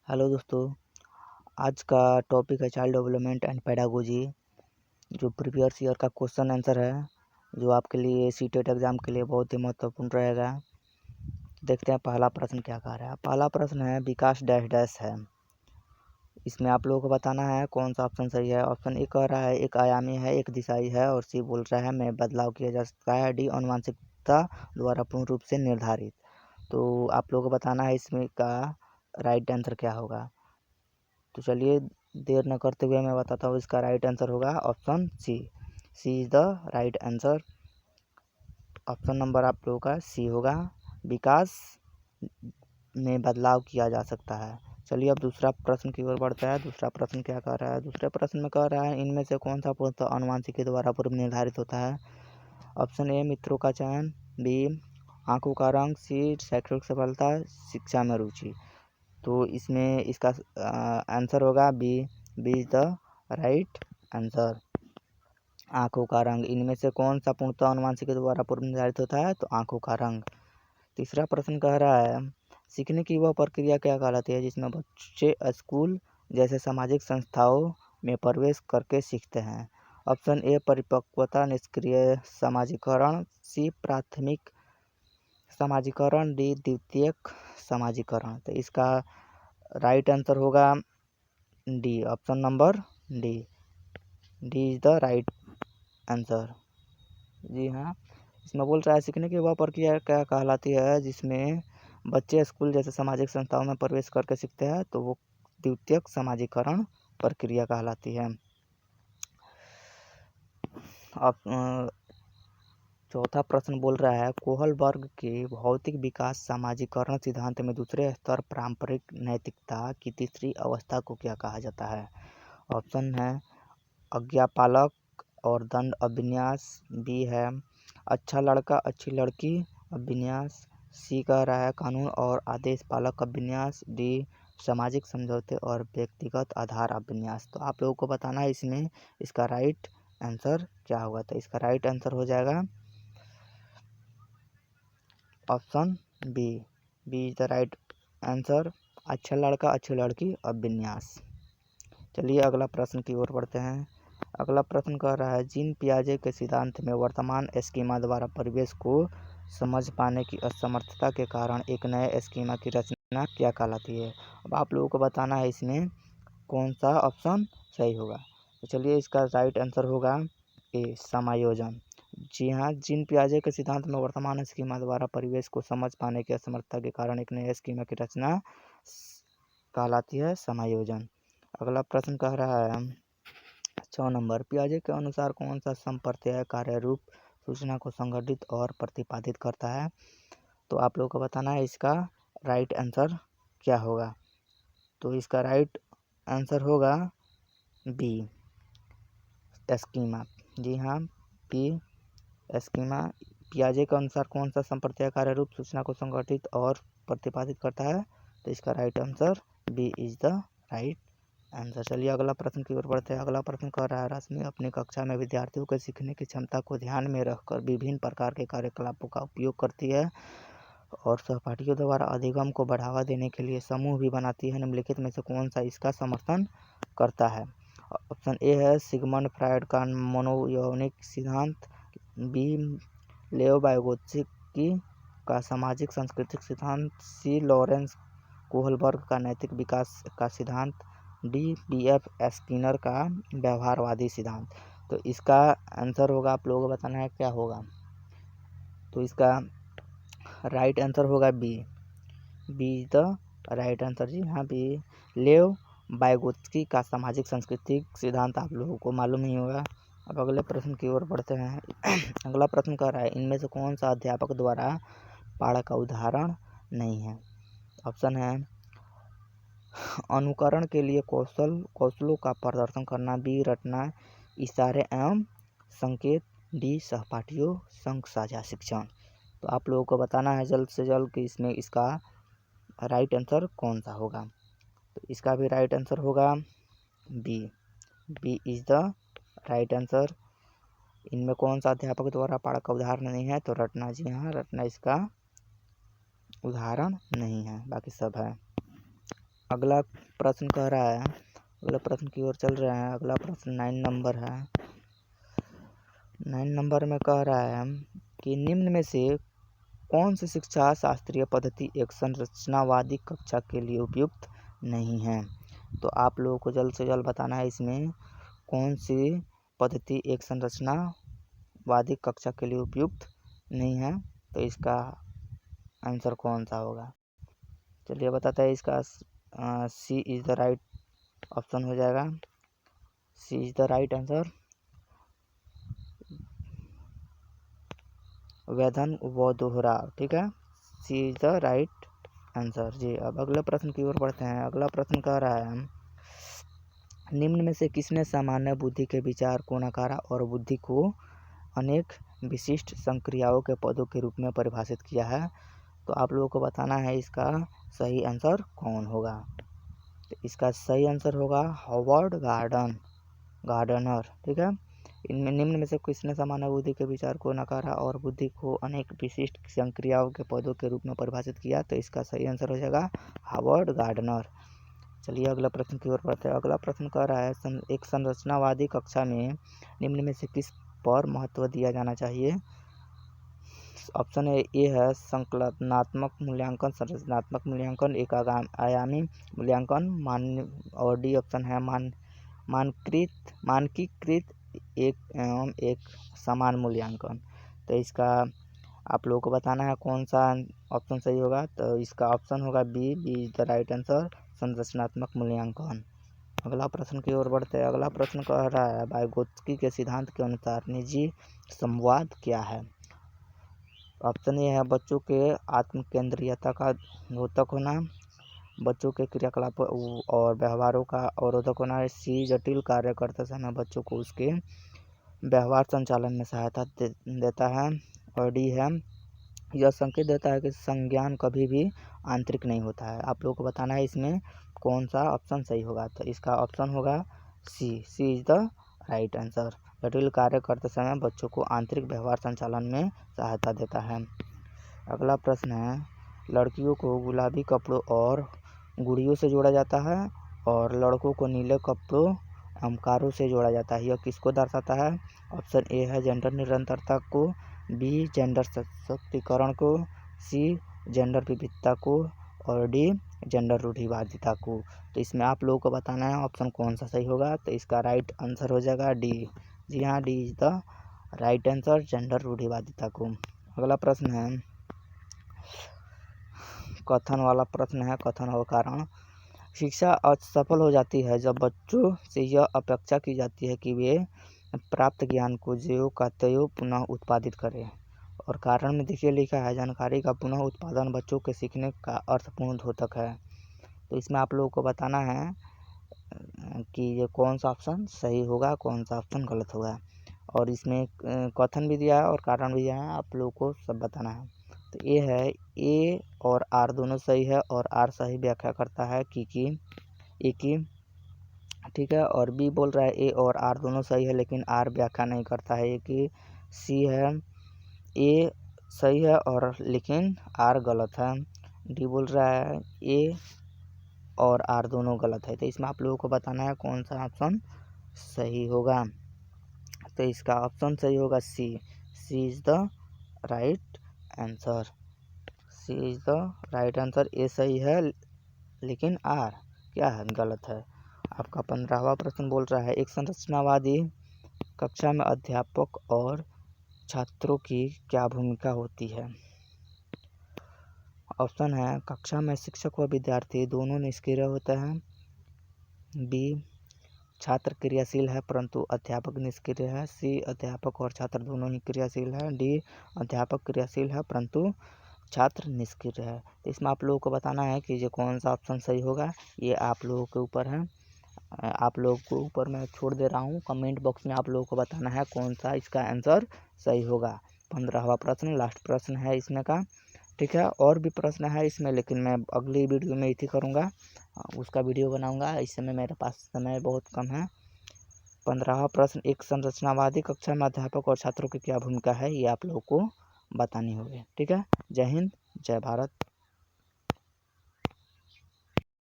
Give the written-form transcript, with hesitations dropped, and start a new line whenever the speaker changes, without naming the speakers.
Hello दोस्तों, आज का टॉपिक है चाइल्ड डेवलपमेंट एंड पेडागोजी। जो प्रीवियस ईयर का क्वेश्चन आंसर है, जो आपके लिए सीटेट एग्ज़ाम के लिए बहुत ही महत्वपूर्ण रहेगा। देखते हैं पहला प्रश्न क्या कह रहा है। पहला प्रश्न है विकास डैश डैश है। इसमें आप लोगों को बताना है कौन सा ऑप्शन सही है। ऑप्शन ए कह रहा है एक आयामी है, एक दिशाई है, और सी बोल रहा है में बदलाव किया जा सकता है। डी आनुवंशिकता द्वारा पूर्ण रूप से निर्धारित। तो आप लोगों को बताना है इसमें का राइट आंसर क्या होगा। तो चलिए देर न करते हुए मैं बताता हूँ, इसका राइट आंसर होगा option C. C is the right answer. Option number आप लोगों का सी होगा, विकास में बदलाव किया जा सकता है। चलिए अब दूसरा प्रश्न की ओर बढ़ता है। दूसरा प्रश्न क्या कह रहा है। दूसरे प्रश्न में कह रहा है इनमें से कौन सा पूर्णतः आनुवंशिकी द्वारा पूर्व निर्धारित होता है। ऑप्शन ए मित्रों का चयन, बी आंखों का रंग, सी शैक्षणिक सफलता, शिक्षा में रुचि। तो इसमें इसका आंसर होगा B. B is the right answer. आंखों का रंग, इनमें से कौन सा पूर्णतः आनुवंशिकी द्वारा पूर्व निर्धारित होता है, तो आंखों का रंग। तीसरा प्रश्न कह रहा है सीखने की वह प्रक्रिया क्या कहलाती है जिसमें बच्चे स्कूल जैसे सामाजिक संस्थाओं में प्रवेश करके सीखते हैं। ऑप्शन ए परिपक्वता, निष्क्रिय समाजीकरण, सी प्राथमिक समाजीकरण, डी द्वितीयक समाजीकरण। तो इसका राइट आंसर होगा D, option number D. D is the right answer. जी हाँ, इसमें बोल रहा है सीखने की वह प्रक्रिया क्या कहलाती है जिसमें बच्चे स्कूल जैसे सामाजिक संस्थाओं में प्रवेश करके सीखते हैं, तो वो द्वितीयक समाजीकरण प्रक्रिया कहलाती है। अब चौथा प्रश्न बोल रहा है कोहलबर्ग के भौतिक विकास समाजीकरण सिद्धांत में दूसरे स्तर पारंपरिक नैतिकता की तीसरी अवस्था को क्या कहा जाता है। ऑप्शन है आज्ञापालक और दंड अभिन्यास, बी है अच्छा लड़का अच्छी लड़की अभिन्यास, सी कह रहा है कानून और आदेश पालक अभिन्यास, डी सामाजिक समझौते और व्यक्तिगत आधार अभिन्यास। तो आप लोगों को बताना है इसमें इसका राइट आंसर क्या होगा। तो इसका राइट आंसर हो जाएगा option B. B is the right answer, अच्छा लड़का अच्छी लड़की अभिन्यास। चलिए अगला प्रश्न की ओर बढ़ते हैं। अगला प्रश्न कह रहा है जीन पियाजे के सिद्धांत में वर्तमान स्कीमा द्वारा परिवेश को समझ पाने की असमर्थता के कारण एक नए स्कीमा की रचना क्या कहलाती है। अब आप लोगों को बताना है इसमें कौन सा ऑप्शन सही होगा। तो चलिए इसका राइट आंसर होगा ए समायोजन। जी हाँ, जीन पियाजे के सिद्धांत में वर्तमान स्कीमा द्वारा परिवेश को समझ पाने की असमर्थता के कारण एक नए स्कीमा की रचना कहलाती है समायोजन। अगला प्रश्न कह रहा है 6 नंबर पियाजे के अनुसार कौन सा संप्रत्यय कार्य रूप सूचना को संगठित और प्रतिपादित करता है। तो आप लोगों को बताना है इसका राइट आंसर क्या होगा। तो इसका राइट आंसर होगा बी स्कीमा। जी हाँ, बी स्कीमा। पियाजे के अनुसार कौन सा संप्रत्यय कार्य रूप सूचना को संगठित और प्रतिपादित करता है। तो इसका right answer B is the right answer. चलिए अगला प्रश्न की ओर बढ़ते हैं। अगला प्रश्न कह रहा है रश्मि अपनी कक्षा में विद्यार्थियों के सीखने की क्षमता को ध्यान में रखकर विभिन्न प्रकार के कार्यकलापों का उपयोग करती है और सहपाठियों द्वारा अधिगम को बढ़ावा देने के लिए समूह भी बनाती है। निम्नलिखित में से कौन सा इसका समर्थन करता है। ऑप्शन ए है सिगमंड फ्रायड का मनोयौनिक सिद्धांत, बी लेओ वाइगोत्स्की का सामाजिक सांस्कृतिक सिद्धांत, सी लॉरेंस कोहलबर्ग का नैतिक विकास का सिद्धांत, डी बी.एफ. स्किनर का व्यवहारवादी सिद्धांत। तो इसका आंसर होगा, आप लोगों को बताना है क्या होगा। तो इसका राइट आंसर होगा B. B is the right answer. जी हाँ, बी लेव वाइगोत्स्की का सामाजिक सांस्कृतिक सिद्धांत आप लोगों को मालूम ही होगा। अब अगले प्रश्न की ओर बढ़ते हैं। अगला प्रश्न कह रहा है इनमें से कौन सा अध्यापक द्वारा पाठ का उदाहरण नहीं है। ऑप्शन है अनुकरण के लिए कौशलों का प्रदर्शन करना, बी रटना इशारे एवं संकेत, डी सहपाठियों संग साझा शिक्षण। तो आप लोगों को बताना है जल्द से जल्द कि इसमें इसका राइट आंसर कौन सा होगा। तो इसका भी राइट आंसर होगा B. B is the right answer. इनमें कौन सा अध्यापक द्वारा पाठ का उदाहरण नहीं है, तो रटना। जी हाँ, रटना इसका उदाहरण नहीं है, बाकी सब है। अगला प्रश्न कह रहा है, अगला प्रश्न की ओर चल रहे हैं। अगला प्रश्न 9 नंबर है। 9 नंबर में कह रहा है कि निम्न में से कौन सी शिक्षा शास्त्रीय पद्धति एक संरचनावादी कक्षा के लिए उपयुक्त नहीं है। तो आप लोगों को जल्द से जल्द बताना है इसमें कौन सी पद्धति एक संरचनावादी कक्षा के लिए उपयुक्त नहीं है। तो इसका आंसर कौन सा होगा, चलिए बताते हैं। इसका सी इज द राइट ऑप्शन हो जाएगा। सी इज द राइट आंसर। वेधन व दोहराव, ठीक है, सी इज द राइट आंसर जी। अब अगले प्रश्न की ओर बढ़ते हैं। अगला प्रश्न कह रहा है निम्न में से किसने सामान्य बुद्धि के विचार को नकारा और बुद्धि को अनेक विशिष्ट संक्रियाओं के पदों के रूप में परिभाषित किया है। तो आप लोगों को बताना है इसका सही आंसर कौन होगा। तो इसका सही आंसर होगा हॉवर्ड गार्डनर, ठीक है। इनमें निम्न में से किसने सामान्य बुद्धि के विचार को नकारा और बुद्धि को अनेक विशिष्ट संक्रियाओं के पदों के रूप में परिभाषित किया। तो इसका सही आंसर हो जाएगा हॉवर्ड गार्डनर। चलिए अगला प्रश्न की ओर बढ़ते हैं। अगला प्रश्न कह रहा है एक संरचनावादी कक्षा में निम्न में से किस पर महत्व दिया जाना चाहिए। ऑप्शन ए है संकलनात्मक मूल्यांकन, संरचनात्मक मूल्यांकन, एक आयामी मूल्यांकन, और डी ऑप्शन है मानकीकृत एक समान मूल्यांकन। तो इसका आप लोगों को बताना है कौन सा ऑप्शन सही होगा। तो इसका ऑप्शन होगा B is the right answer, संरचनात्मक मूल्यांकन। अगला प्रश्न की ओर बढ़ते हैं। अगला प्रश्न कह रहा है वाइगोत्स्की के सिद्धांत के अनुसार निजी संवाद क्या है। ऑप्शन ए है बच्चों के आत्मकेंद्रियता का द्योतक होना, बच्चों के क्रियाकलापों और व्यवहारों का अवरोधक होना, सी जटिल कार्य करते समय बच्चों को उसके व्यवहार संचालन में सहायता देता है, और डी है यह संकेत देता है कि संज्ञान कभी भी आंतरिक नहीं होता है। आप लोगों को बताना है इसमें कौन सा ऑप्शन सही होगा। तो इसका ऑप्शन होगा C is the right answer, जटिल कार्य करते समय बच्चों को आंतरिक व्यवहार संचालन में सहायता देता है। अगला प्रश्न है लड़कियों को गुलाबी कपड़ों और गुड़ियों से जोड़ा जाता है और लड़कों को नीले कपड़ों एवं कारों से जोड़ा जाता है। यह किसको दर्शाता है। ऑप्शन ए है जेंडर निरंतरता को, बी जेंडर सशक्तिकरण को, सी जेंडर विविधता को, और डी जेंडर रूढ़िवादिता को। तो इसमें आप लोगों को बताना है ऑप्शन कौन सा सही होगा। तो इसका राइट आंसर हो जाएगा डी। जी हाँ, D is the right answer, gender रूढ़िवादिता को। अगला प्रश्न है कथन वाला प्रश्न है, कथन और कारण। शिक्षा असफल हो जाती है जब बच्चों से यह अपेक्षा की जाती है कि वे प्राप्त ज्ञान को ज्यों का त्यों पुनः उत्पादित करें। और कारण में देखिए लिखा है जानकारी का पुनः उत्पादन बच्चों के सीखने का अर्थपूर्ण द्योतक है। तो इसमें आप लोगों को बताना है कि ये कौन सा ऑप्शन सही होगा, कौन सा ऑप्शन गलत होगा। और इसमें कथन भी दिया है और कारण भी दिया है, आप लोगों को सब बताना है। तो ये है ए और आर दोनों सही है और आर सही व्याख्या करता है कि ए की, ठीक है। और बी बोल रहा है ए और आर दोनों सही है लेकिन आर व्याख्या नहीं करता है। ए की, सी है ए सही है और लेकिन आर गलत है। डी बोल रहा है ए और आर दोनों गलत है। तो इसमें आप लोगों को बताना है कौन सा ऑप्शन सही होगा। तो इसका ऑप्शन सही होगा C is the right answer, C is the right answer. A सही है लेकिन आर क्या है, गलत है। आपका 15वां प्रश्न बोल रहा है एक संरचनावादी कक्षा में अध्यापक और छात्रों की क्या भूमिका होती है। ऑप्शन है कक्षा में शिक्षक व विद्यार्थी दोनों निष्क्रिय होते हैं, बी छात्र क्रियाशील है परंतु अध्यापक निष्क्रिय है, सी अध्यापक और छात्र दोनों ही क्रियाशील है, डी अध्यापक क्रियाशील है परंतु छात्र निष्क्रिय है। तो इसमें आप लोगों को बताना है कि ये कौन सा ऑप्शन सही होगा। ये आप लोगों के ऊपर है, आप लोगों को ऊपर मैं छोड़ दे रहा हूँ। कमेंट बॉक्स में आप लोगों को बताना है कौन सा इसका आंसर सही होगा। 15वां प्रश्न लास्ट प्रश्न है इसमें का, ठीक है। और भी प्रश्न है इसमें लेकिन मैं अगली वीडियो में इसी करूँगा, उसका वीडियो बनाऊँगा। इस समय मेरे पास समय बहुत कम है। 15वां प्रश्न एक संरचनावादी कक्षा में अध्यापक और छात्रों की क्या भूमिका है, ये आप लोगों को बतानी होगी, ठीक है। जय हिंद, जय भारत।